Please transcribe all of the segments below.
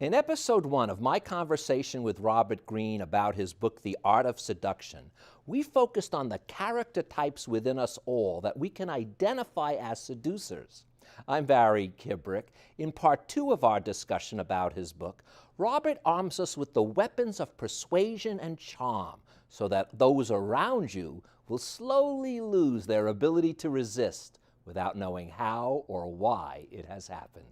In episode 1 of my conversation with Robert Greene about his book, The Art of Seduction, we focused on the character types within us all that we can identify as seducers. I'm Barry Kibrick. In part 2 of our discussion about his book, Robert arms us with the weapons of persuasion and charm so that those around you will slowly lose their ability to resist without knowing how or why it has happened.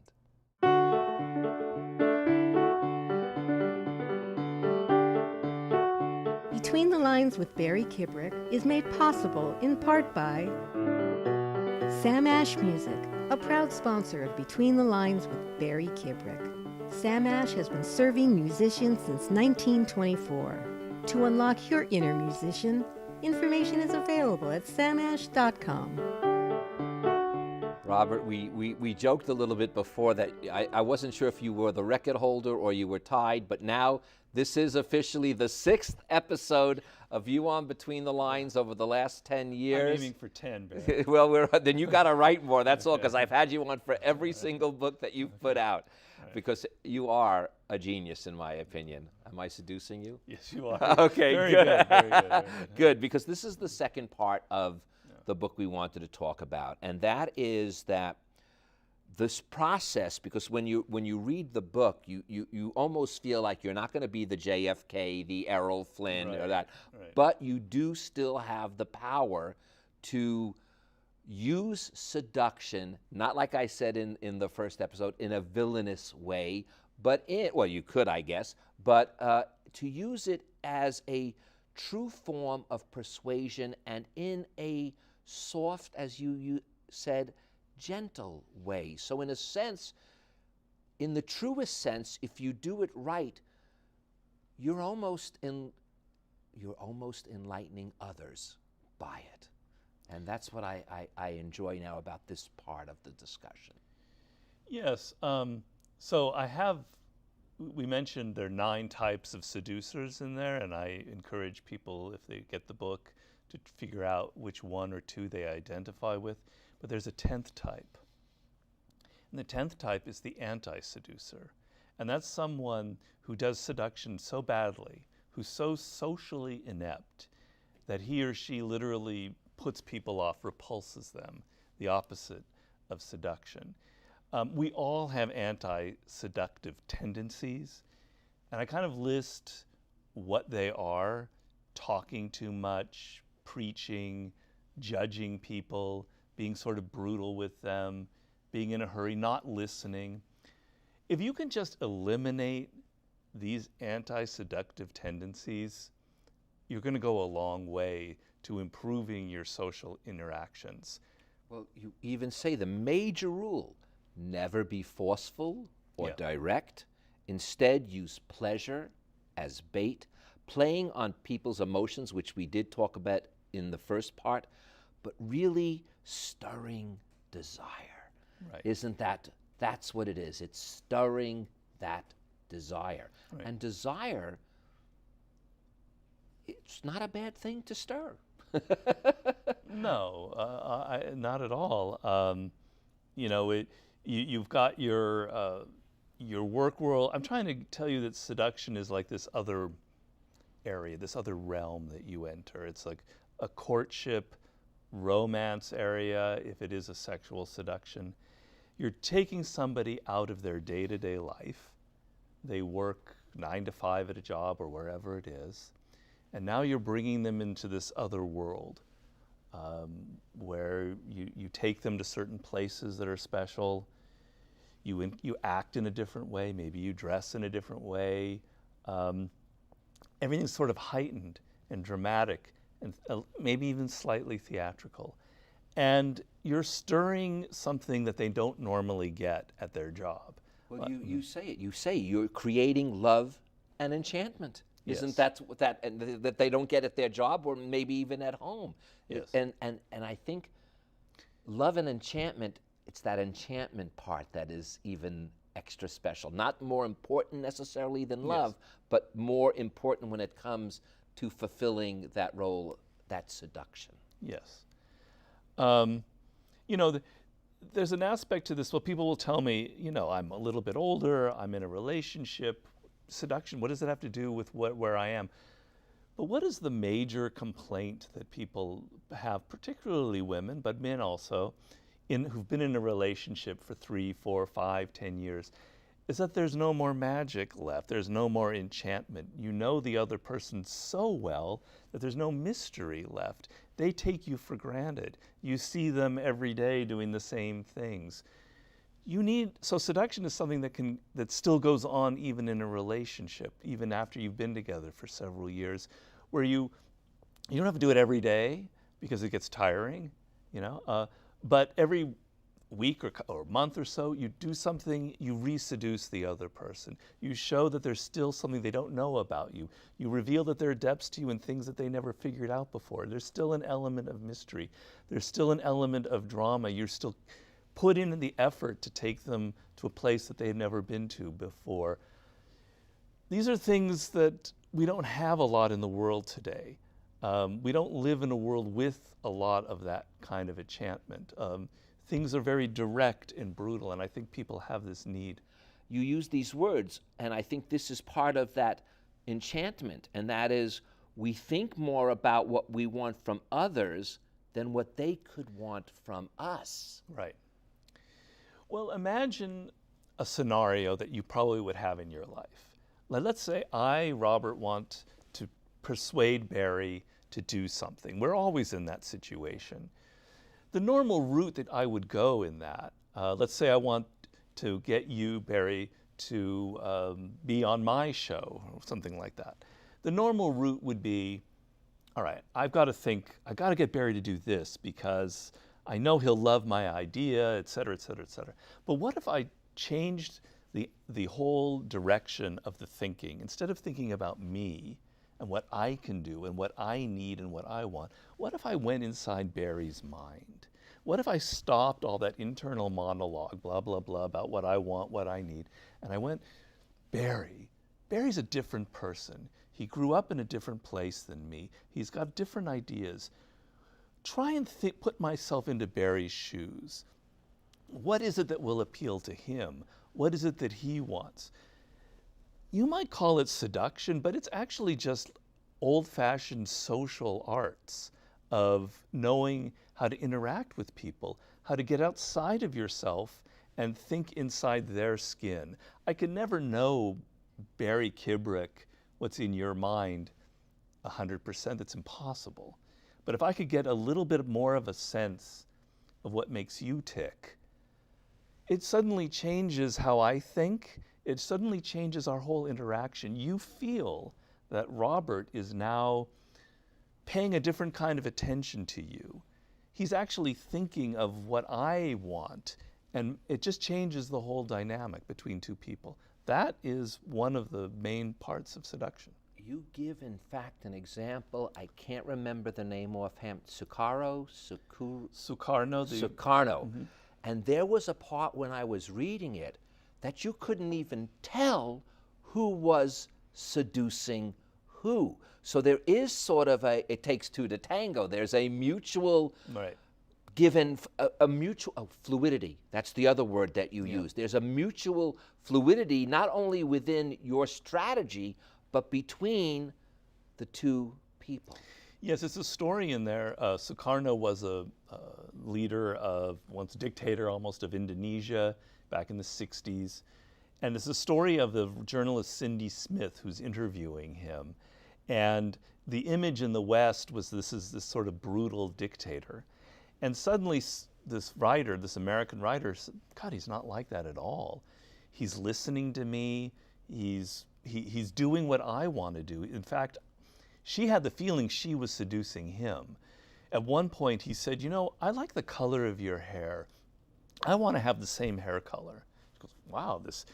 Between the Lines with Barry Kibrick is made possible in part by Sam Ash Music, a proud sponsor of Between the Lines with Barry Kibrick. Sam Ash has been serving musicians since 1924. To unlock your inner musician, information is available at samash.com. Robert, we joked a little bit before that I wasn't sure if you were the record holder or you were tied, but now this is officially the 6th episode of you on Between the Lines over the last 10 years. I'm aiming for 10, Barry. Well, then you got to write more, that's all, because I've had you on for every single book that you've put out, because you are a genius in my opinion. Am I seducing you? Yes, you are. Okay, very good. good. Very good. Good, because this is the second part of the book we wanted to talk about, and that is that this process, because when you read the book, you almost feel like you're not going to be the JFK, the Errol Flynn, or that, but you do still have the power to use seduction, not like I said in the first episode, in a villainous way, but well, you could, I guess, but to use it as a true form of persuasion and in a soft, as you said, gentle way. So in a sense, in the truest sense, if you do it right, you're almost enlightening others by it. And that's what I enjoy now about this part of the discussion. Yes. So we mentioned there are 9 types of seducers in there, and I encourage people, if they get the book, to figure out which 1 or 2 they identify with. But there's a 10th type. And the 10th type is the anti-seducer. And that's someone who does seduction so badly, who's so socially inept, that he or she literally puts people off, repulses them, the opposite of seduction. We all have anti-seductive tendencies, and I kind of list what they are: talking too much, preaching, judging people, being sort of brutal with them, being in a hurry, not listening. If you can just eliminate these anti-seductive tendencies, you're going to go a long way to improving your social interactions. Well, you even say the major rule: never be forceful or direct. Instead, use pleasure as bait, playing on people's emotions, which we did talk about in the first part, but really stirring desire. Right. Isn't that's what it is? It's stirring that desire. Right. And desire, it's not a bad thing to stir. No, not at all. You've got your work world. I'm trying to tell you that seduction is like this other area, this other realm that you enter. It's like a courtship, romance area, if it is a sexual seduction. You're taking somebody out of their day-to-day life. They work 9 to 5 at a job or wherever it is, and now you're bringing them into this other world where you take them to certain places that are special. You act in a different way. Maybe you dress in a different way. Everything's sort of heightened and dramatic, and maybe even slightly theatrical. And you're stirring something that they don't normally get at their job. Well, you say it. You say you're creating love and enchantment. Yes. Isn't that they don't get at their job or maybe even at home? Yes. And I think love and enchantment, it's that enchantment part that is even extra special. Not more important necessarily than love, but more important when it comes to fulfilling that role, that seduction. Yes. there's an aspect to this. Well, people will tell me, I'm a little bit older, I'm in a relationship. Seduction, what does it have to do with where I am? But what is the major complaint that people have, particularly women, but men also, who've been in a relationship for 3, 4, 5, 10 years, is that there's no more magic left. There's no more enchantment. You know the other person so well that there's no mystery left. They take you for granted. You see them every day doing the same things. So seduction is something that still goes on even in a relationship, even after you've been together for several years, where you don't have to do it every day because it gets tiring, but every week or month or so, you do something, you reseduce the other person. You show that there's still something they don't know about you. You reveal that there are depths to you and things that they never figured out before. There's still an element of mystery. There's still an element of drama. You're still put in the effort to take them to a place that they've never been to before. These are things that we don't have a lot in the world today. We don't live in a world with a lot of that kind of enchantment. Things are very direct and brutal, and I think people have this need. You use these words, and I think this is part of that enchantment, and that is we think more about what we want from others than what they could want from us. Right. Well, imagine a scenario that you probably would have in your life. Let's say I, Robert, want to persuade Barry to do something. We're always in that situation. The normal route that I would go in that, let's say I want to get you, Barry, to be on my show or something like that. The normal route would be, all right, I've got to get Barry to do this because I know he'll love my idea, et cetera, et cetera, et cetera. But what if I changed the whole direction of the thinking? Instead of thinking about me and what I can do and what I need and what I want, what if I went inside Barry's mind? What if I stopped all that internal monologue, blah, blah, blah, about what I want, what I need, and I went, Barry's a different person. He grew up in a different place than me. He's got different ideas. Try and put myself into Barry's shoes. What is it that will appeal to him? What is it that he wants? You might call it seduction, but it's actually just old-fashioned social arts of knowing how to interact with people, how to get outside of yourself and think inside their skin. I can never know, Barry Kibrick, what's in your mind 100%. That's impossible. But if I could get a little bit more of a sense of what makes you tick, it suddenly changes how I think. It suddenly changes our whole interaction. You feel that Robert is now paying a different kind of attention to you. He's actually thinking of what I want, and it just changes the whole dynamic between two people. That is one of the main parts of seduction. You give, in fact, an example. I can't remember the name offhand. Sukarno. Mm-hmm. And there was a part when I was reading it that you couldn't even tell who was seducing who. So there is sort of it takes two to tango. There's a mutual given, a mutual fluidity. That's the other word that you use. There's a mutual fluidity not only within your strategy, but between the two people. Yes, it's a story in there. Sukarno was a leader once dictator almost of Indonesia back in the 60s. And it's a story of the journalist Cindy Smith who's interviewing him. And the image in the West was this sort of brutal dictator. And suddenly this writer, this American writer, said, God, he's not like that at all. He's listening to me. He's doing what I want to do. In fact, she had the feeling she was seducing him. At one point, he said, I like the color of your hair. I want to have the same hair color. She goes, wow, this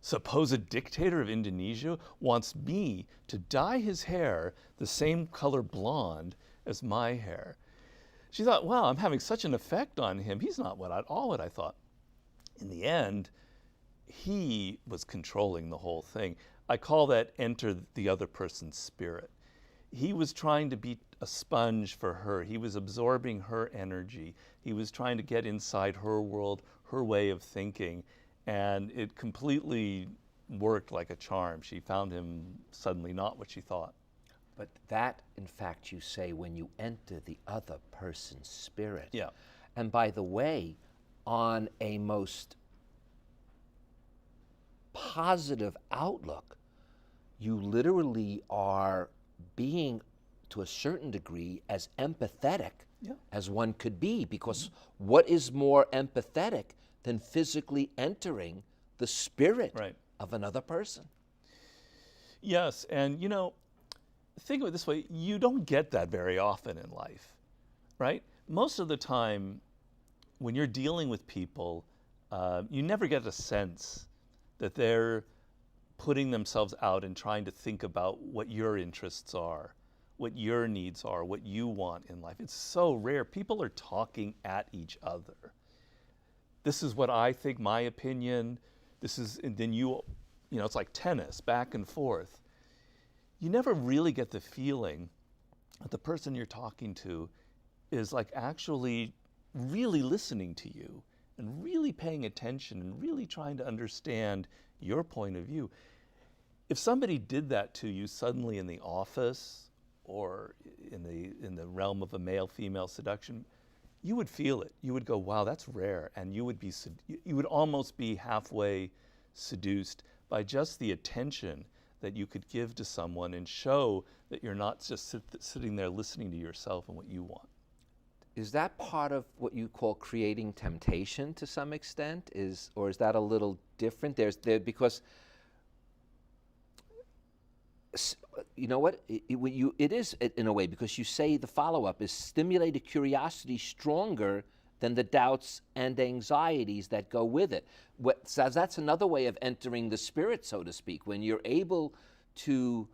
supposed dictator of Indonesia wants me to dye his hair the same color blonde as my hair. She thought, wow, I'm having such an effect on him. He's not what I thought. In the end, he was controlling the whole thing. I call that enter the other person's spirit. He was trying to be a sponge for her. He was absorbing her energy. He was trying to get inside her world, her way of thinking, and it completely worked like a charm. She found him suddenly not what she thought. But that, in fact, you say when you enter the other person's spirit. Yeah. And by the way, on a most positive outlook, you literally are being, to a certain degree, as empathetic as one could be, because what is more empathetic than physically entering the spirit of another person? Yes, and you know, think of it this way, you don't get that very often in life, right? Most of the time, when you're dealing with people, you never get a sense that they're putting themselves out and trying to think about what your interests are, what your needs are, what you want in life. It's so rare. People are talking at each other. This is what I think, my opinion. This is, and then you know, it's like tennis, back and forth. You never really get the feeling that the person you're talking to is like actually really listening to you and really paying attention and really trying to understand your point of view. If somebody did that to you suddenly in the office or in the realm of a male-female seduction, you would feel it. You would go, wow, that's rare. And you would almost be halfway seduced by just the attention that you could give to someone and show that you're not just sitting there listening to yourself and what you want. Is that part of what you call creating temptation to some extent? Or is that a little different? Because you know what? It is in a way, because you say the follow-up is stimulated curiosity stronger than the doubts and anxieties that go with it. So that's another way of entering the spirit, so to speak, when you're able to,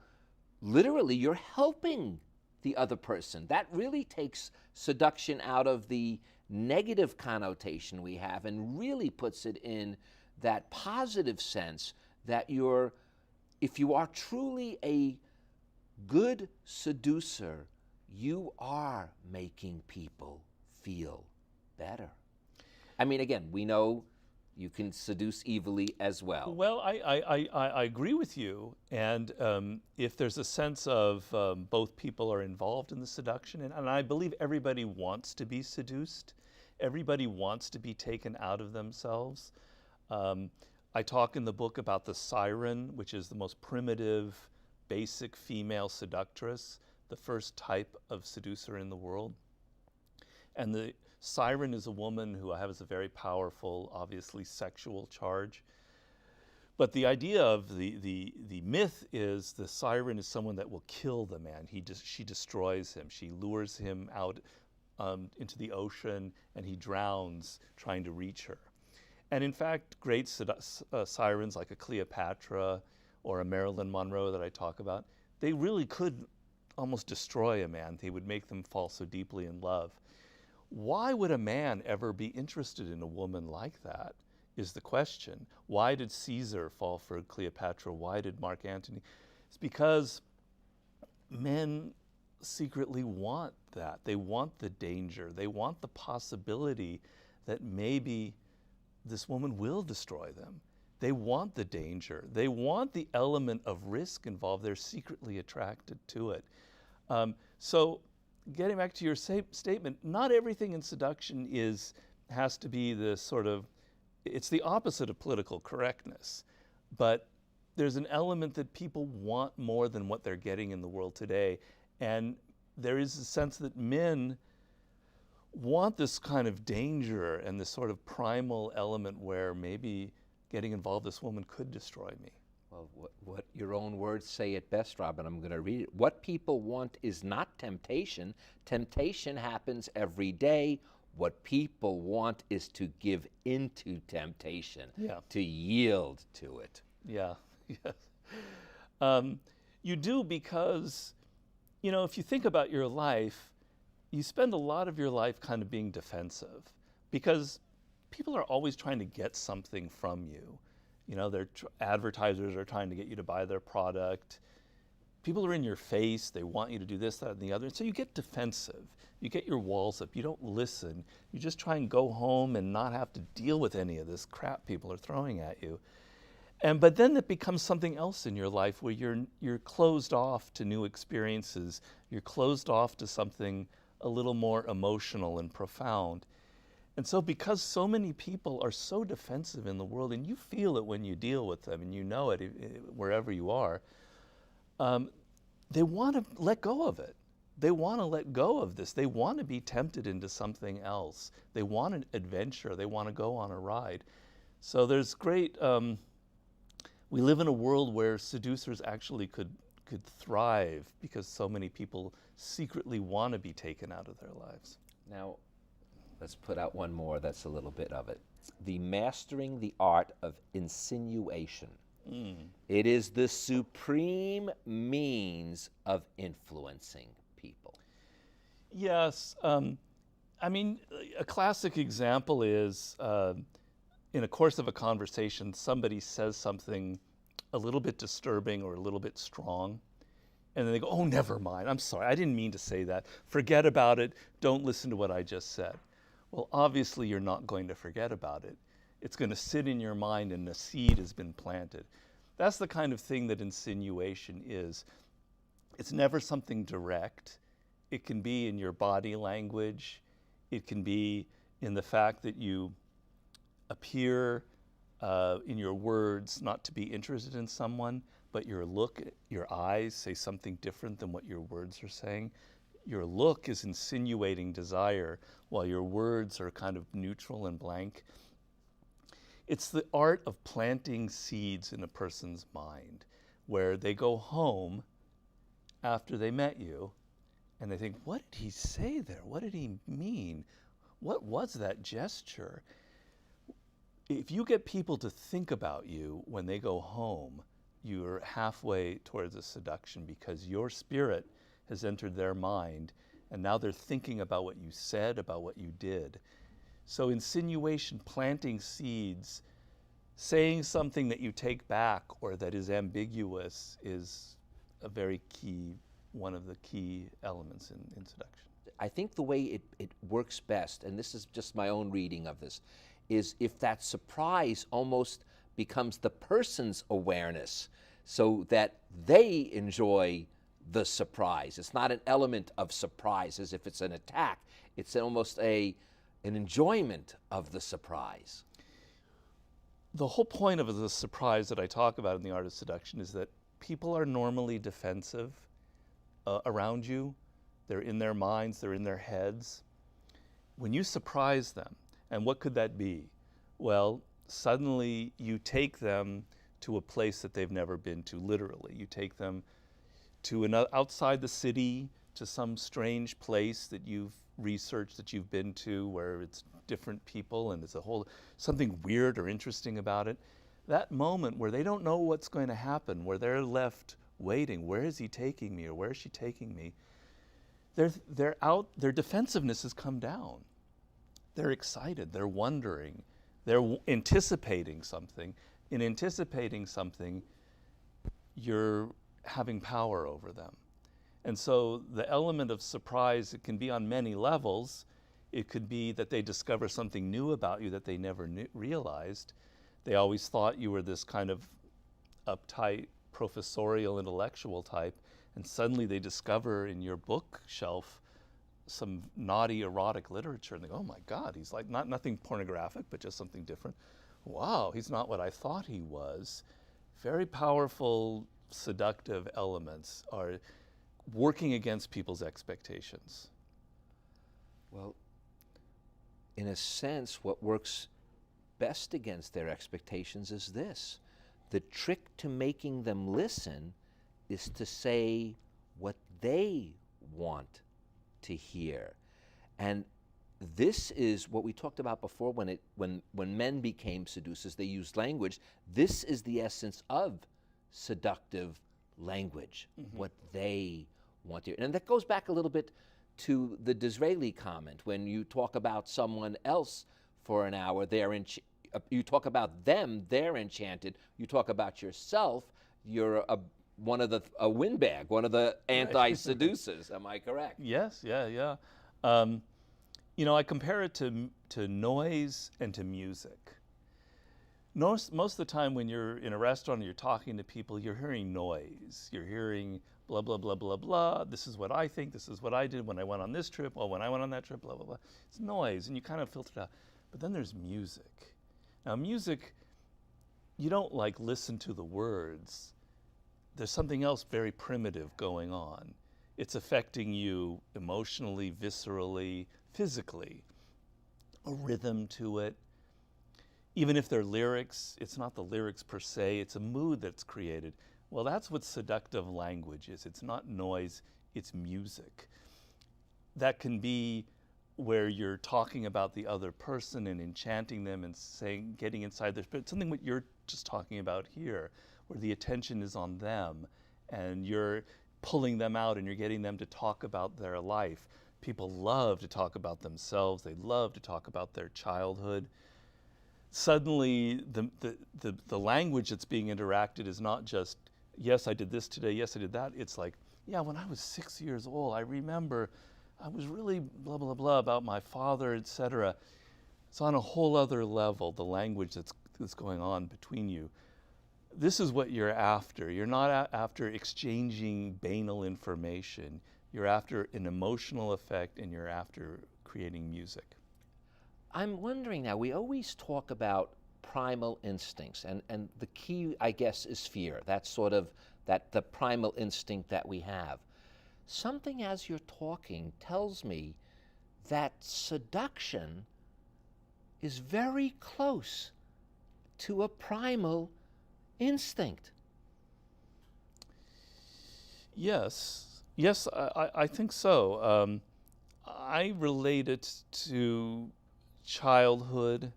literally, you're helping the other person. That really takes seduction out of the negative connotation we have and really puts it in that positive sense that if you are truly a good seducer, you are making people feel better. I mean, again, we know you can seduce evilly as well. Well, I agree with you. And if there's a sense of both people are involved in the seduction, and I believe everybody wants to be seduced, everybody wants to be taken out of themselves. I talk in the book about the siren, which is the most primitive, basic female seductress, the first type of seducer in the world. And the siren is a woman who has a very powerful, obviously sexual charge. But the idea of the myth is the siren is someone that will kill the man. She destroys him. She lures him out into the ocean, and he drowns trying to reach her. And in fact, great sirens like a Cleopatra or a Marilyn Monroe that I talk about, they really could almost destroy a man. They would make them fall so deeply in love. Why would a man ever be interested in a woman like that is the question. Why did Caesar fall for Cleopatra? Why did Mark Antony? It's because men secretly want that. They want the danger. They want the possibility that maybe this woman will destroy them. They want the danger. They want the element of risk involved. They're secretly attracted to it. So getting back to your statement, not everything in seduction has to be the sort of, it's the opposite of political correctness. But there's an element that people want more than what they're getting in the world today. And there is a sense that men want this kind of danger and this sort of primal element where maybe getting involved, this woman could destroy me. Well, what your own words say it best, Robin. I'm going to read it. What people want is not temptation. Temptation happens every day. What people want is to give into temptation, to yield to it. Yeah, yes. You do because, you know, if you think about your life, you spend a lot of your life kind of being defensive because people are always trying to get something from you. You know, advertisers are trying to get you to buy their product. people are in your face, they want you to do this, that, and the other, and so you get defensive. You get your walls up, you don't listen. You just try and go home and not have to deal with any of this crap people are throwing at you. But then it becomes something else in your life where you're closed off to new experiences. You're closed off to something a little more emotional and profound. And so because so many people are so defensive in the world, and you feel it when you deal with them, and you know it wherever you are, they want to let go of it. They want to let go of this. They want to be tempted into something else. They want an adventure. They want to go on a ride. So there's great, we live in a world where seducers actually could thrive because so many people secretly want to be taken out of their lives. Now, let's put out one more that's a little bit of it. The mastering the art of insinuation. It is the supreme means of influencing people. Yes. I mean, a classic example is in a course of a conversation, somebody says something a little bit disturbing or a little bit strong, and then they go, oh, never mind. I'm sorry. I didn't mean to say that. Forget about it. Don't listen to what I just said. Well, obviously, you're not going to forget about it. It's going to sit in your mind, and the seed has been planted. That's the kind of thing that insinuation is. It's never something direct. It can be in your body language. It can be in the fact that you appear in your words not to be interested in someone, but your look, your eyes say something different than what your words are saying. Your look is insinuating desire, while your words are kind of neutral and blank. It's the art of planting seeds in a person's mind, where they go home after they met you, and they think, what did he say there? What did he mean? What was that gesture? If you get people to think about you when they go home, you're halfway towards a seduction, because your spirit has entered their mind, and now they're thinking about what you said, about what you did. So insinuation, planting seeds, saying something that you take back or that is ambiguous is a very key, one of the key elements in seduction. I think the way it works best, and this is just my own reading of this, is if that surprise almost becomes the person's awareness, so that they enjoy the surprise. It's not an element of surprise as if it's an attack. It's almost an enjoyment of the surprise. The whole point of the surprise that I talk about in The Art of Seduction is that people are normally defensive around you. They're in their minds, they're in their heads. When you surprise them, and what could that be? Well, suddenly you take them to a place that they've never been to, literally. You take them to outside the city, to some strange place that you've researched, that you've been to, where it's different people and it's something weird or interesting about it. That moment where they don't know what's going to happen, where they're left waiting, where is he taking me or where is she taking me? Their defensiveness has come down. They're excited, they're wondering, they're anticipating something. In anticipating something, you're having power over them. And so the element of surprise, it can be on many levels. It could be that they discover something new about you that they never realized. They always thought you were this kind of uptight, professorial, intellectual type, and suddenly they discover in your bookshelf some naughty erotic literature, and they go, oh my God, he's like nothing pornographic, but just something different. Wow, he's not what I thought he was. Very powerful, seductive elements are working against people's expectations. Well, in a sense, what works best against their expectations is this. The trick to making them listen is to say what they want to hear. And this is what we talked about before when men became seducers, they used language. This is the essence of seductive language, what they want to hear. And that goes back a little bit to the Disraeli comment. When you talk about someone else for an hour, you talk about them, they're enchanted. You talk about yourself, you're one of the a windbag, one of the anti-seducers. Am I correct? Yes, yeah. You know, I compare it to noise and to music. Most of the time when you're in a restaurant and you're talking to people, you're hearing noise. You're hearing blah, blah, blah, blah, blah. This is what I think. This is what I did when I went on this trip. Well, when I went on that trip, blah, blah, blah. It's noise, and you kind of filter it out. But then there's music. Now, music, you don't like listen to the words. There's something else very primitive going on. It's affecting you emotionally, viscerally, physically. A rhythm to it. Even if they're lyrics, it's not the lyrics per se, it's a mood that's created. Well, that's what seductive language is. It's not noise, it's music. That can be where you're talking about the other person and enchanting them and saying, getting inside their spirit. Something what you're just talking about here, where the attention is on them and you're pulling them out and you're getting them to talk about their life. People love to talk about themselves. They love to talk about their childhood. Suddenly, the language that's being interacted is not just, yes, I did this today, yes, I did that. It's like, yeah, when I was 6 years old, I remember I was really blah, blah, blah about my father, etc. It's on a whole other level, the language that's going on between you. This is what you're after. You're not after exchanging banal information. You're after an emotional effect, and you're after creating music. I'm wondering now, we always talk about primal instincts, and the key, I guess, is fear. That's sort of the primal instinct that we have. Something as you're talking tells me that seduction is very close to a primal instinct. Yes, I think so. I relate it to childhood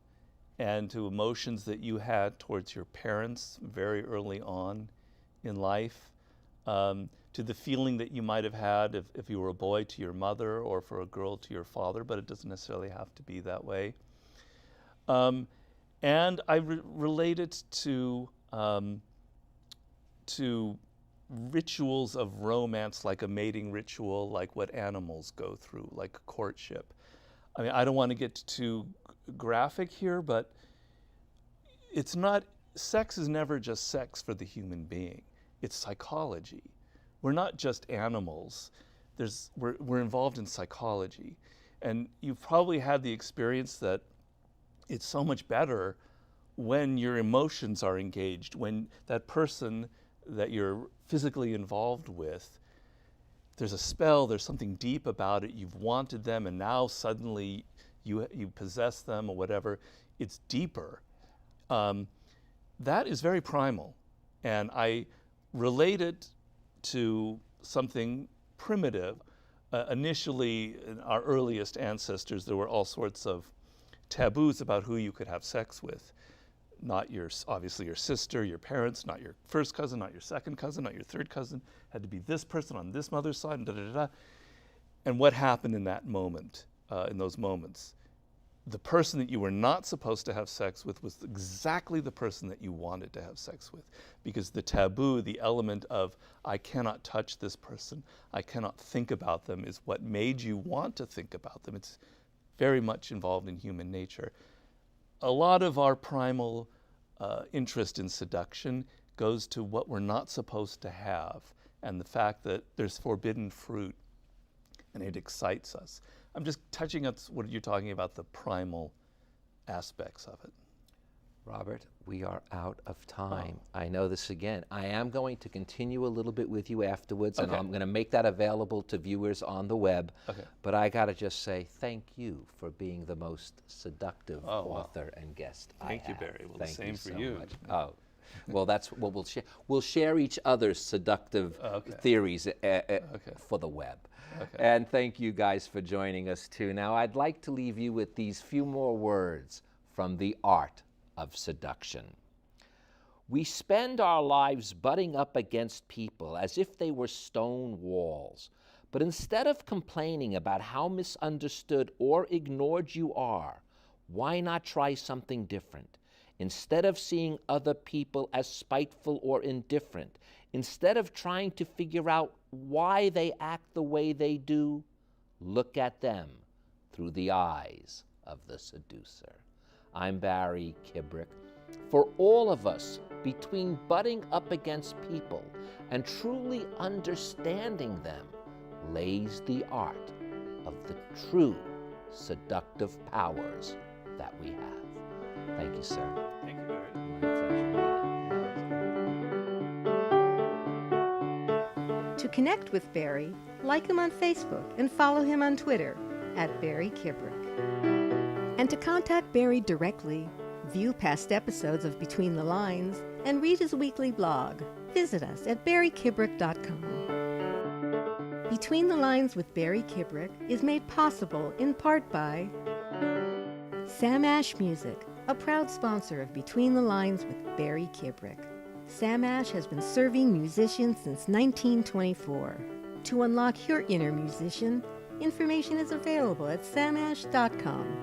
and to emotions that you had towards your parents very early on in life, to the feeling that you might have had if you were a boy to your mother or for a girl to your father, but it doesn't necessarily have to be that way. And I relate it to rituals of romance, like a mating ritual, like what animals go through, like courtship. I mean, I don't want to get too graphic here, but it's not, sex is never just sex for the human being. It's psychology. We're not just animals. We're involved in psychology. And you've probably had the experience that it's so much better when your emotions are engaged, when that person that you're physically involved with, there's a spell, there's something deep about it, you've wanted them, and now suddenly you possess them or whatever, it's deeper. That is very primal. And I relate it to something primitive. Initially, in our earliest ancestors, there were all sorts of taboos about who you could have sex with. Not obviously your sister, your parents, not your first cousin, not your second cousin, not your third cousin. Had to be this person on this mother's side, and da da da. And what happened in that moment, in those moments? The person that you were not supposed to have sex with was exactly the person that you wanted to have sex with, because the taboo, the element of I cannot touch this person, I cannot think about them, is what made you want to think about them. It's very much involved in human nature. A lot of our primal interest in seduction goes to what we're not supposed to have, and the fact that there's forbidden fruit, and it excites us. I'm just touching on what you're talking about, the primal aspects of it. Robert, we are out of time. I know this again. I am going to continue a little bit with you afterwards, and I'm going to make that available to viewers on the web. Okay. But I got to just say thank you for being the most seductive author and guest I have. Thank you, Barry. Well, Thank the same you for so you. much. Oh, well, that's what we'll share. We'll share each other's seductive theories for the web. Okay. And thank you guys for joining us too. Now, I'd like to leave you with these few more words from The Art of Seduction. We spend our lives butting up against people as if they were stone walls. But instead of complaining about how misunderstood or ignored you are, why not try something different? instead of seeing other people as spiteful or indifferent, instead of trying to figure out why they act the way they do, look at them through the eyes of the seducer. I'm Barry Kibrick. For all of us, between butting up against people and truly understanding them, lays the art of the true seductive powers that we have. Thank you, sir. Thank you, Barry. My pleasure. To connect with Barry, like him on Facebook and follow him on Twitter at Barry Kibrick. And to contact Barry directly, view past episodes of Between the Lines, and read his weekly blog, visit us at barrykibrick.com. Between the Lines with Barry Kibrick is made possible in part by Sam Ash Music, a proud sponsor of Between the Lines with Barry Kibrick. Sam Ash has been serving musicians since 1924. To unlock your inner musician, information is available at samash.com.